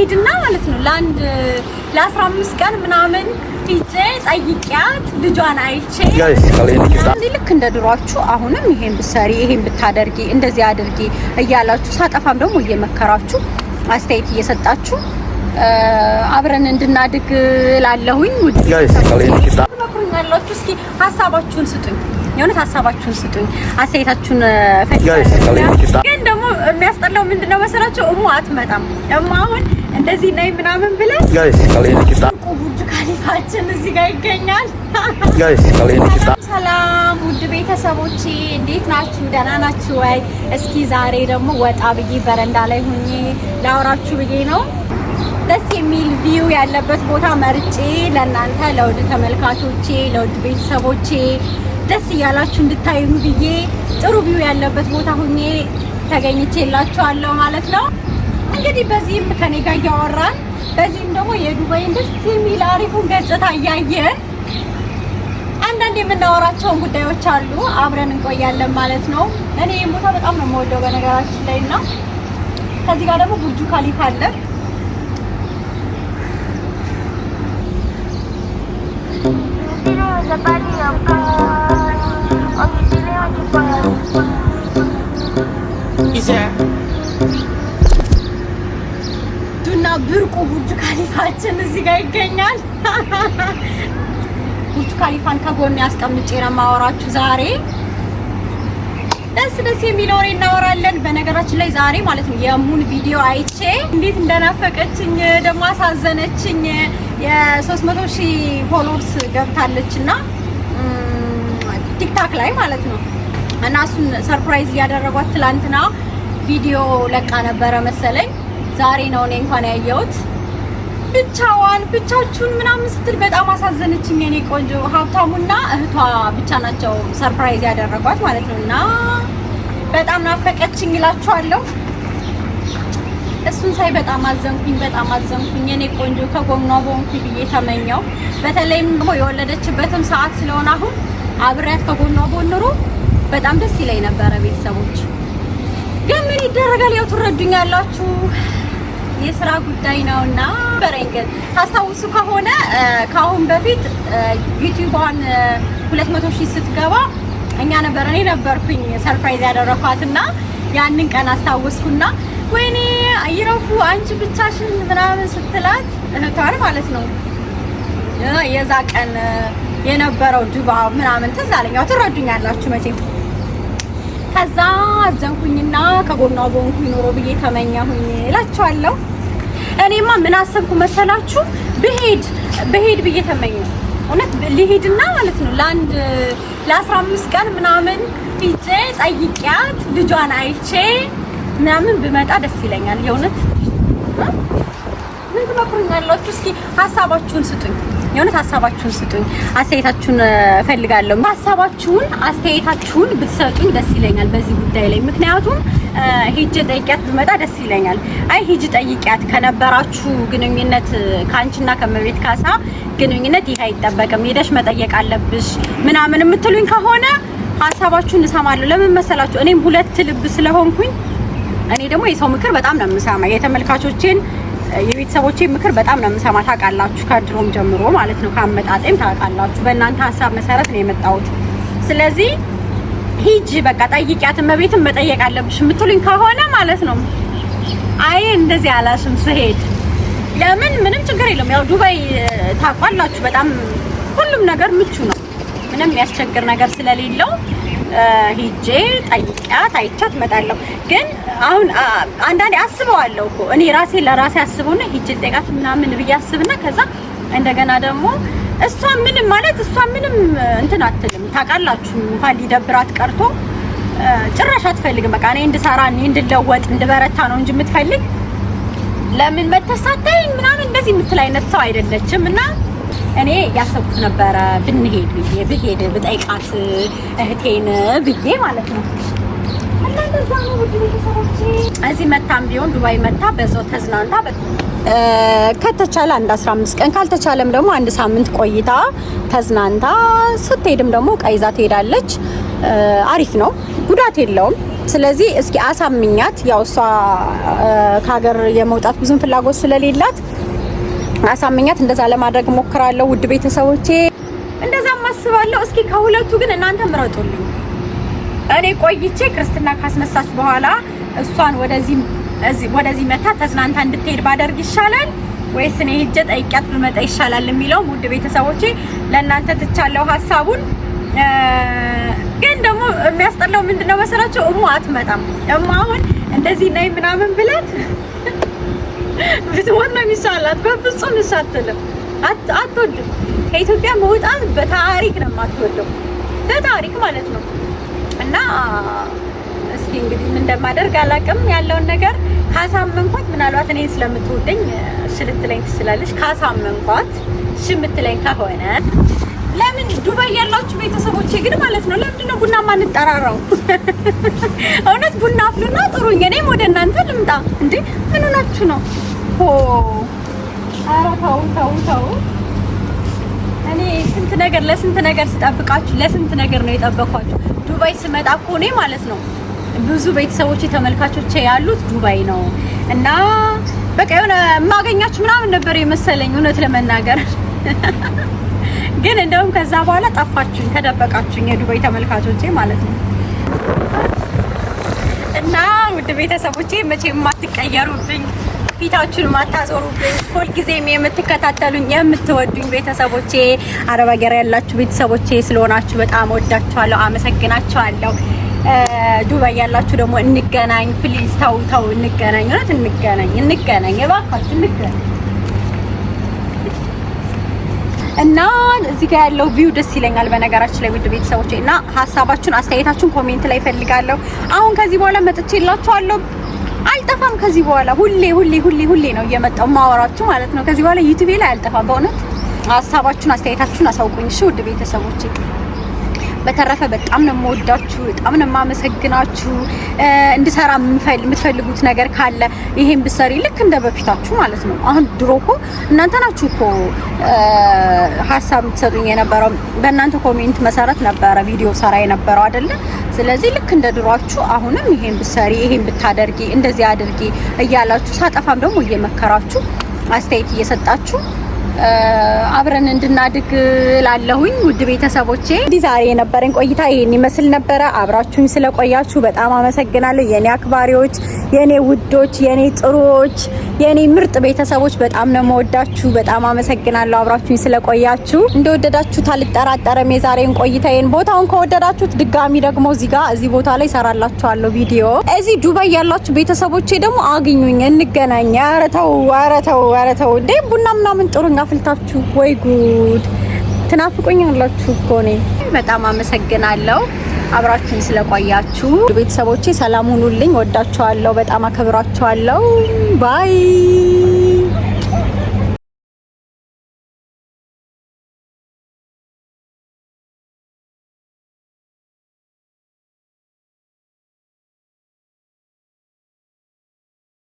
ሄድና ማለት ነው ለአንድ ለ15 ቀን ምናምን ሂጄ ጠይቂያት ልጇን አይቼ እዚህ ልክ እንደ ድሯችሁ አሁንም ይሄን ብትሰሪ ይሄን ብታደርጊ እንደዚህ አድርጊ እያላችሁ ሳጠፋም ደግሞ እየመከራችሁ አስተያየት እየሰጣችሁ አብረን እንድናድግ ላለሁኝ ውድ እስኪ ሀሳባችሁን ስጡኝ። የሆነ ሀሳባችሁን ስጡኝ፣ አስተያየታችሁን ፈልጋለሁ። ግን ደግሞ የሚያስጠላው ምንድነው መሰላችሁ? እሙ አትመጣም። እሙ አሁን እንደዚህ ነይ ምናምን ብለን ቡርጅ ካሊፋችን እዚህ ጋር ይገኛል። ሰላም ውድ ቤተሰቦቼ እንዴት ናችሁ? ደህና ናችሁ ወይ? እስኪ ዛሬ ደግሞ ወጣ ብዬ በረንዳ ላይ ሆኜ ላወራችሁ ብዬ ነው። ደስ የሚል ቪው ያለበት ቦታ መርጬ ለእናንተ ለውድ ተመልካቾቼ ለውድ ቤተሰቦቼ ደስ እያላችሁ እንድታዩ ብዬ ጥሩ ቪው ያለበት ቦታ ሆኜ ተገኝቼላችኋለሁ ማለት ነው። እንግዲህ በዚህም ከኔ ጋር እያወራን በዚህም ደግሞ የዱባይን ደስ የሚል አሪፉን ገጽታ እያየን አንዳንድ የምናወራቸውን ጉዳዮች አሉ። አብረን እንቆያለን ማለት ነው። እኔ ቦታ በጣም ነው የምወደው በነገራችን ላይ እና ከዚህ ጋር ደግሞ ቡርጁ ካሊፋ አለ። ዱና ብርቁ ቡርጅ ካሊፋችን እዚህ ጋር ይገኛል። ቡርጅ ካሊፋን ከጎን ያስቀምጬ ነው የማወራችሁ ዛሬ። ደስ የሚል ወሬ እናወራለን። በነገራችን ላይ ዛሬ ማለት ነው የሙን ቪዲዮ አይቼ እንዴት እንደናፈቀችኝ ደግሞ አሳዘነችኝ። የ300,000 ፎሎወርስ ገብታለችና ቲክታክ ላይ ማለት ነው እና እሱን ሰርፕራይዝ እያደረጓት ትላንትና ቪዲዮ ለቃ ነበረ መሰለኝ። ዛሬ ነው እኔ እንኳን ያየሁት። ብቻችሁን ምናምን ስትል በጣም አሳዘነችኝ። የኔ ቆንጆ ሀብታሙና እህቷ ብቻ ናቸው ሰርፕራይዝ ያደረጓት ማለት ነውና በጣም ናፈቀችኝ እላችኋለሁ። እሱን ሳይ በጣም አዘንኩኝ። የኔ ቆንጆ ከጎኗ በሆንኩኝ ብዬ ተመኘው። በተለይም ደግሞ የወለደችበትም ሰዓት ስለሆነ አሁን አብሬያት ከጎኗ ቦንሩ በጣም ደስ ይለኝ ነበረ። ቤተሰቦች ግን ምን ይደረጋል፣ ያው ትረዱኛላችሁ የስራ ጉዳይ ነውና በረንገል ታስታውሱ ከሆነ ካሁን በፊት ዩቲዩብን 200,000 ስትገባ እኔ ነበርኩኝ ሰርፕራይዝ ያደረኳትና ያንን ቀን አስታውስኩና ወይኔ አይረፉ አንቺ ብቻሽን ምናምን ስትላት እህቷን ማለት ነው የዛ ቀን የነበረው ድባብ ምናምን ትዝ አለኝ። ያው ትረዱኛላችሁ መቼም። ከዛ አዘንኩኝና ከጎኗ ቦንኩኝ ኖሮ ብዬ ተመኘሁኝ እላችኋለሁ። እኔማ ምን አሰብኩ መሰላችሁ? በሄድ ብዬ ተመኘሁ። እውነት ልሄድና ማለት ነው ለአንድ ለ15 ቀን ምናምን ሂጄ ጠይቂያት ልጇን አይቼ ምናምን ብመጣ ደስ ይለኛል። የእውነት ምን ትመክሩኛላችሁ? እስኪ ሀሳባችሁን ስጡኝ። የእውነት ሀሳባችሁን ስጡኝ፣ አስተያየታችሁን ፈልጋለሁ። ሀሳባችሁን አስተያየታችሁን ብትሰጡኝ ደስ ይለኛል በዚህ ጉዳይ ላይ። ምክንያቱም ሂጅ ጠይቂያት ብመጣ ደስ ይለኛል። አይ ሂጅ ጠይቂያት ከነበራችሁ ግንኙነት ካንቺና ከመቤት ካሳ ግንኙነት ይሄ አይጠበቅም ሄደሽ መጠየቅ አለብሽ ምናምን የምትሉኝ ከሆነ ሀሳባችሁን እሰማለሁ። ለምን መሰላችሁ? እኔም ሁለት ልብ ስለሆንኩኝ እኔ ደግሞ የሰው ምክር በጣም ነው የምሰማ። የተመልካቾቼን የቤተሰቦቼን ምክር በጣም ነው የምሰማ። ታውቃላችሁ፣ ከድሮም ጀምሮ ማለት ነው። ከአመጣጤም ታውቃላችሁ። በእናንተ ሀሳብ መሰረት ነው የመጣሁት። ስለዚህ ሂጂ በቃ ጠይቂያት፣ መቤትን መጠየቅ አለብሽ የምትሉኝ ከሆነ ማለት ነው አይ እንደዚህ አላሽም ስሄድ ለምን ምንም ችግር የለም። ያው ዱባይ ታውቃላችሁ በጣም ሁሉም ነገር ምቹ ነው። ምንም የሚያስቸግር ነገር ስለሌለው ሂጄ ጠይቂያት አይቻት እመጣለሁ። ግን አሁን አንዳንዴ አስበዋለሁ እኮ እኔ ለራሴ አስበውና ሂጄ ጠይቃት ምናምን ብዬ አስብና ከዛ እንደገና ደግሞ እሷ ምንም እንትን አትልም። ታውቃላችሁ እንኳን ሊደብራት ቀርቶ ጭራሽ አትፈልግም። በቃ እኔ እንድሰራ እኔ እንድለወጥ እንድበረታ ነው እንጂ የምትፈልግ ለምን መተሳተኝ ምናምን እንደዚህ የምትል አይነት ሰው አይደለችም። እና እኔ ያሰብኩት ነበረ ብሄድ ብጠይቃት እህቴን ብዬ ማለት ነው። እና እንደዛ ነው ውድ ቤተሰቦቼ። እዚህ መታም ቢሆን ዱባይ መታ በዛው ተዝናንታ ከተቻለ አንድ 15 ቀን ካልተቻለም ደግሞ አንድ ሳምንት ቆይታ ተዝናንታ ስትሄድም ደግሞ ቀይዛ ትሄዳለች። አሪፍ ነው፣ ጉዳት የለውም። ስለዚህ እስኪ አሳምኛት። ያው እሷ ከሀገር የመውጣት ብዙም ፍላጎት ስለሌላት አሳምኛት እንደዛ ለማድረግ ሞክራለሁ። ውድ ቤተሰቦቼ እንደዛም አስባለሁ። እስኪ ከሁለቱ ግን እናንተ ምረጡልኝ። እኔ ቆይቼ ክርስትና ካስነሳች በኋላ እሷን ወደዚህ መታ ተዝናንታ እንድትሄድ ባደርግ ይሻላል ወይስ እኔ ሄጄ ጠይቂያት ብመጣ ይሻላል የሚለው ውድ ቤተሰቦቼ ለእናንተ ትቻለሁ ሀሳቡን። ግን ደግሞ የሚያስጠላው ምንድነው መሰላችሁ? እሙ አትመጣም። እሙ አሁን እንደዚህ ነይ ምናምን ብላት ብትሞት ነው የሚሻላት። በፍጹም እሺ አትልም፣ አትወድም። ከኢትዮጵያ መውጣት በታሪክ ነው የማትወደው፣ በታሪክ ማለት ነው። እና እስኪ እንግዲህ ምን እንደማደርግ አላውቅም። ያለውን ነገር ካሳመንኳት ምናልባት እኔ ስለምትወደኝ እሺ ልትለኝ ትችላለች። ካሳመንኳት እሺ የምትለኝ ከሆነ ለምን ዱባይ ያላችሁ ቤተሰቦቼ ግን ማለት ነው ለምንድን ነው ቡና ማንጠራራው? እውነት ቡና አፍሉና ጥሩኝ፣ እኔም ወደ እናንተ ልምጣ። እንዴ ምን ሆናችሁ ነው? ኧረ ተው። እኔ ለስንት ነገር ስጠብቃችሁ ለስንት ነገር ነው የጠበኳችሁ። ዱባይ ስመጣ እኮ እኔ ማለት ነው ብዙ ቤተሰቦቼ ተመልካቾቼ ያሉት ዱባይ ነው እና በቃ የሆነ የማገኛችሁ ምናምን ነበር የመሰለኝ እውነት ለመናገር ግን እንደውም ከዛ በኋላ ጠፋችሁኝ፣ ተደበቃችሁኝ የዱባይ ተመልካቾቼ ማለት ነው። እና ውድ ቤተሰቦቼ መቼም የማትቀየሩብኝ ፊታችሁን የማታዞሩብኝ ሁልጊዜም የምትከታተሉኝ የምትወዱኝ ቤተሰቦቼ አረብ ሀገር ያላችሁ ቤተሰቦቼ ስለሆናችሁ በጣም ወዳችኋለሁ፣ አመሰግናችኋለሁ። ዱባይ ያላችሁ ደግሞ እንገናኝ ፕሊዝ። ተው እንገናኝ፣ እውነት እንገናኝ እባካችሁ እንገናኝ። እና እዚህ ጋር ያለው ቪው ደስ ይለኛል በነገራችን ላይ ውድ ቤተሰቦቼ። እና ሀሳባችሁን አስተያየታችሁን ኮሜንት ላይ ፈልጋለሁ። አሁን ከዚህ በኋላ መጥቼላችኋለሁ፣ አልጠፋም። ከዚህ በኋላ ሁሌ ነው እየመጣሁ ማወራችሁ ማለት ነው። ከዚህ በኋላ ዩቲዩብ ላይ አልጠፋም። በእውነት ሀሳባችሁን አስተያየታችሁን አሳውቁኝ እሺ ውድ ቤተሰቦቼ። በተረፈ በጣም ነው የምወዳችሁ፣ በጣም ነው የማመሰግናችሁ። እንድሰራ የምትፈልጉት ነገር ካለ ይሄን ብሰሪ ልክ እንደ በፊታችሁ ማለት ነው። አሁን ድሮ እኮ እናንተ ናችሁ እኮ ሀሳብ የምትሰጡኝ የነበረው፣ በእናንተ ኮሜንት መሰረት ነበረ ቪዲዮ ሰራ የነበረው አይደለ? ስለዚህ ልክ እንደ ድሯችሁ አሁንም ይሄን ብሰሪ፣ ይሄን ብታደርጊ፣ እንደዚህ አድርጊ እያላችሁ ሳጠፋም ደግሞ እየመከራችሁ አስተያየት እየሰጣችሁ አብረን እንድናድግ ላለሁኝ ውድ ቤተሰቦቼ። እንግዲህ ዛሬ የነበረን ቆይታ ይሄን ይመስል ነበረ። አብራችሁኝ ስለቆያችሁ በጣም አመሰግናለሁ። የኔ አክባሪዎች፣ የኔ ውዶች፣ የኔ ጥሩዎች፣ የኔ ምርጥ ቤተሰቦች በጣም ነው የምወዳችሁ። በጣም አመሰግናለሁ አብራችሁኝ ስለቆያችሁ። እንደወደዳችሁት አልጠራጠርም። የዛሬን ቆይታዬን ቦታውን ከወደዳችሁት ድጋሚ ደግሞ እዚህ ቦታ ላይ ሰራላችኋለሁ ቪዲዮ። እዚህ ዱባይ ያላችሁ ቤተሰቦቼ ደግሞ አግኙኝ፣ እንገናኝ። ኧረ ተው እንዴ ቡና ምናምን ጥሩኝ አፍልታችሁ። ወይ ጉድ ትናፍቁኛላችሁ እኮ እኔ። በጣም አመሰግናለሁ አብራችሁኝ ስለቆያችሁ ቤተሰቦቼ። ሰላም ሁኑልኝ። ወዳችኋለሁ፣ በጣም አከብራችኋለሁ። ባይ